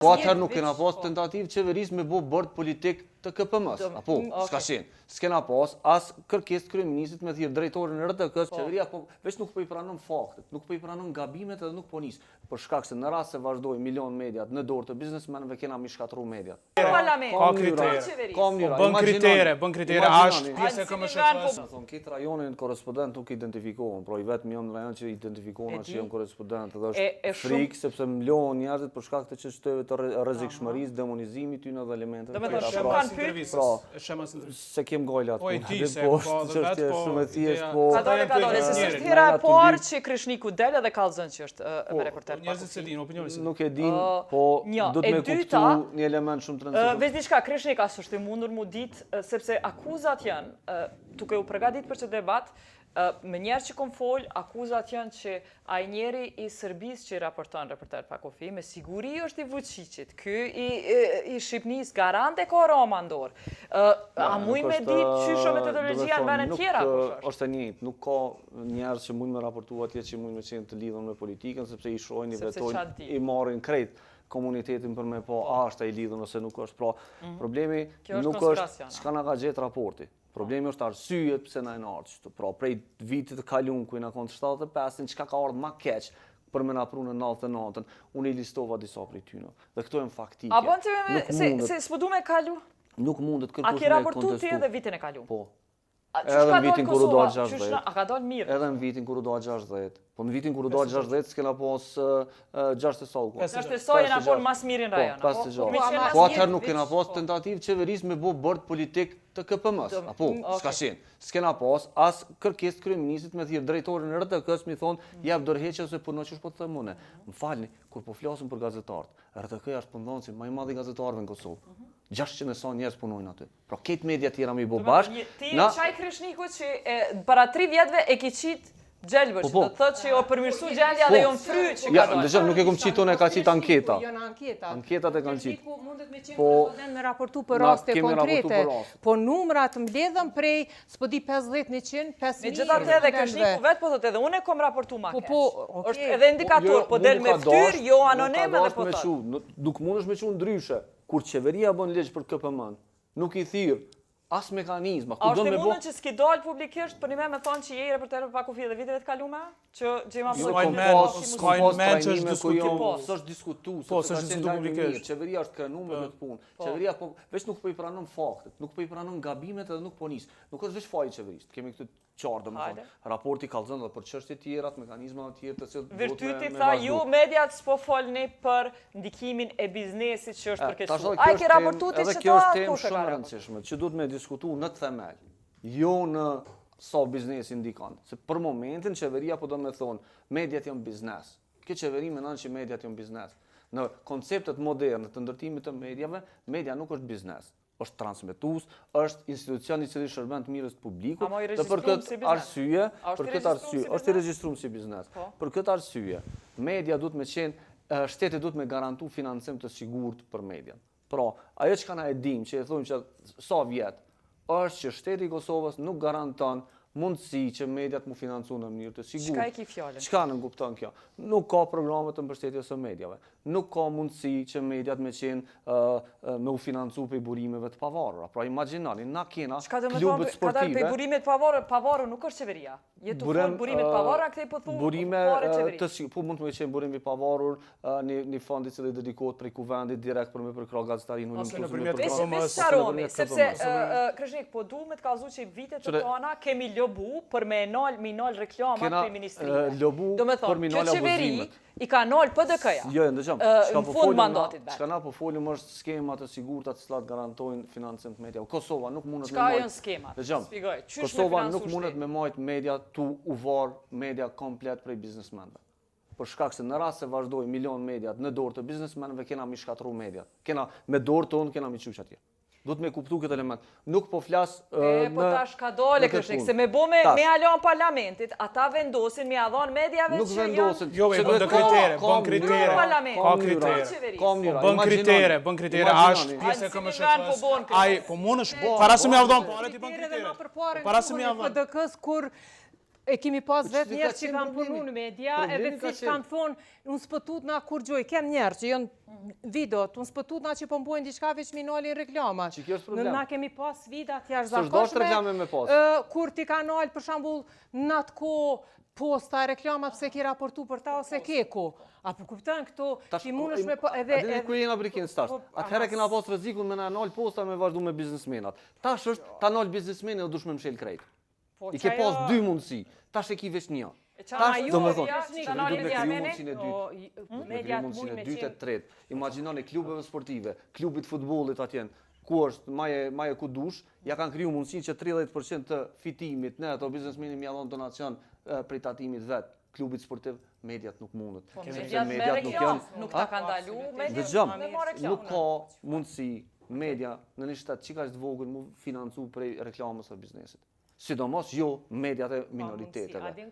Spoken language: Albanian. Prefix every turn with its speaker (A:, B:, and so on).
A: Po atëherë nuk kena pas tentativë qeverisë me bo bord politik të KPM-s, apo, s'ka qenë. S'kena pas as kërkesë të kryeministit me thirr drejtorin e RTK-s, qeveria po veç nuk po i pranon faktet, nuk po i pranon gabimet edhe nuk po nis. Për shkak se në rast se vazhdoi milion mediat në dorë të biznesmenëve kena mi shkatru mediat.
B: Ka kritere. Bën kritere, është pjesë e KMSH-s.
A: Thon këtë rajonin korrespondent nuk identifikohen, pra i vetëm jam në rajon që identifikohen që janë korrespondent, edhe është frikë sepse milion njerëzit për shkak të çështjeve të rrezikshmërisë, demonizimit tyre dhe elementeve se kem gojla atë.
B: Po e di se po dhe vetë
A: shumë e thjesht po.
C: Ka dole, se s'është hera e parë që Krishniku del edhe kallëzon që është me reporter.
B: Njerëzit se dinë, opinionin se.
A: Nuk e din, po do të më kuptu një element shumë të rëndësishëm.
C: Veç diçka Krishnik as është i mundur mu ditë sepse akuzat janë duke u përgatitur për këtë debat. Me njerë që kom fol, akuzat janë që ai njeri i Serbisë që i raporton reporter Pakofi, me siguri është i Vučićit, ky i Shqipnis garante ka Roma ndorë. A muj me ditë qysho metodologjia në vene tjera?
A: Është e njëjtë, nuk ka njerë që mund me raportu atje që mund me qenë të lidhën me politikën, sepse i shojnë, i vetojnë, i marrin krejt komunitetin për me po a është e i lidhën ose nuk është. Pra, problemi nuk është çka na ka gjetë raporti. Problemi është arsyet pse na e ardhur. Pra, prej vitit të kaluar ku na konë 75-ën, çka ka ardhur më keq për me na prunë në 99-ën, unë i listova disa prej tyre. Dhe këto janë faktike.
C: A bën të se s'po du me kalu?
A: Nuk mundet kërkosh me kontestu.
C: A ke raportu ti edhe vitin e kaluar?
A: Po.
C: Edhe në vitin kur u doa 60. A ka dalë mirë?
A: Edhe në vitin kur u doa 60. Po në vitin kur u doa 60 s'kena pas 6 sau.
C: 6 sau jena por mas mirë në rajon.
A: Po atëherë nuk kena pas tentativë qeverisë me bo bord politik të KPM-s, apo, s'ka qenë. S'kena pas as kërkesë të kryeministit me thirr drejtorin e RTK-s mi thonë jap dorëheqje ose puno ç'është po të them unë. M'falni, kur po flasim për gazetarët, RTK është punonsi më i madh i gazetarëve në Kosovë. 600 e sa njerëz punojnë aty. Pra këtë media tjera mi bo bashkë.
C: Ti çaj Krishniku që para 3 vjetëve e ke qit Gjelbër, që do të thotë që o përmirësu gjelja dhe jo në fry që ka dojnë.
A: Ndëshëm, nuk e kom qitë unë e ka qitë anketa.
D: Jo në anketa.
A: Anketat e kanë qitë.
D: Mundet me qenë me raportu për raste konkrete. Po numrat mbledhëm prej, s'po di 50-100, 5.000.
C: Me gjitha të edhe Krishniku vetë po thotë edhe unë e kom raportu ma keq. është edhe indikator, po del me ftyr, jo anonim edhe po thotë.
A: Nuk mund është me qenë ndryshe, kur qeveria bën ligj për KPM-n, nuk i thirr as mekanizma.
C: A është e mundën që s'ki dalë publikisht për një me thonë që je i reporter për Pakofi dhe viteve të kalume? Që gjema
A: s'është diskutu,
B: s'është diskutu publikisht.
A: Qeveria është krenu me këtë punë. Qeveria veç nuk po i pranon faktet, nuk po i pranon gabimet edhe nuk po nis. Nuk është veç faji qeverisë. Kemi këtë qartë, domethënë. Raporti kallëzon edhe për çështje tjera, mekanizma të tjera të cilat
C: virtyti tha ju mediat s'po folni për ndikimin e biznesit që është përkeqësuar. Ai ke raportuar ti
A: që kjo është temë shumë e rëndësishme, që duhet me diskutu në themel, jo në sa biznesi ndikon. Se për momentin qeveria po do me thonë, mediat janë biznes. Kjo qeveri menon që mediat janë biznes. Në konceptet moderne të ndërtimit të mediave, media nuk është biznes. Është transmetues, është institucion i cili shërben të mirës të publikut, dhe për këtë arsye, është i regjistruar si biznes. Për këtë arsye, media duhet me qenë, shteti duhet me garantu financim të sigurt për median. Pra, ajo që kana e dim, që e thujmë që sa vjet, është që shteti i Kosovës nuk garanton mundësi që mediat mu financu në mënyrë të sigurt.
C: Çka e ki fjalën?
A: Çka në kupton kjo? Nuk ka programe të mbështetjes së mediave. Nuk ka mundësi që mediat me qenë me u financu për burimeve të pavarura. Pra imagjinoni, na kena klubet sportive.
C: Për burimet pavarur nuk është qeveria. Jetu fol burimet pavarura, këtej po thu fare qeveria.
A: Po mund të me qenë burimi pavarur një fond i cili dedikohet prej kuvendit direkt për me përkrah gazetarinë
C: unë. Sepse Krishnik, po du me të kallëzu që vitet të tona kemi lobu për me nal reklamat për ministrive.
A: Do me thonë,
C: kjo qeveri i ka nal PDK-ja.
A: Jo, ndëgjom.
C: Në fund mandatit vetë.
A: Çka na po folim është skema të sigurta të cilat garantojnë financim të mediave. Kosova nuk mundet
C: me marrë. Çka janë skemat? Shpjegoj.
A: Kosova nuk mundet me marrë media tu u varr media komplet prej biznesmenëve. Për shkak se në rast se vazhdoi milion mediat në dorë të biznesmenëve kena mi shkatru mediat. Kena me dorë tonë kena mi çuç atje. Duhet me kuptu këtë element. Nuk po flas
C: po tash ka dole Krishnik, se me bo me alon parlamentit, ata vendosin me adhon mediave
A: që janë... Nuk vendosin.
B: Jo, bën kritere, bën kritere. Ka kritere. Bën kritere, është pjesë e KMSH-s. Ai, po mundesh, para se me adhon pare ti bën kritere.
D: Para se me adhon PDK-s kur E kemi pas
A: Po,
D: vetë
A: që
D: njerë
A: ka
D: që
A: qenë
D: kanë
A: problemi?
D: punu në media,
A: Problemi
D: edhe
A: ka
D: si që kanë thonë, unë s'pëtut na kur gjoj, kem njerë që jënë videot, unë s'pëtut na që pëmbojnë diçka veç minolin reklamat.
A: Që kjo është problem.
D: Na kemi pas vidat jash
A: S'është dashur reklame me pas.
D: kur ti ka nalë, për shambull, në atë ko posta, reklamat pse ki raportu për ta ose keko. A për kuptan këto, ti mund është me po edhe...
A: Edhe ku jena brikin stash. Atëherë kena pas rrezikun me na nal posta me vazhdu me biznesmenat. Tash është ta nal biznesmeni dhe dush me mshel krejt. I ke pas dy mundësi. Tash e ki veç një. Tash do me thonë, që du me kriju mundësin e dytë. Du me kriju mundësin e dytë e tretë. Imagjinoni klubeve sportive, klubit futbollit atjen, ku është maje ku dush, ja kanë kriju mundësin që 30% të fitimit, ne ato biznesmeni mja dhonë donacion prej tatimit vetë. Klubit sportiv, mediat nuk mundet.
C: Mediat nuk janë, nuk ta kanë dalu, mediat me marrë reklam.
A: Nuk ka mundësi media në një shtet që ka është vogël mu financu prej reklamës së biznesit. Sidomos jo mediat e minoriteteve.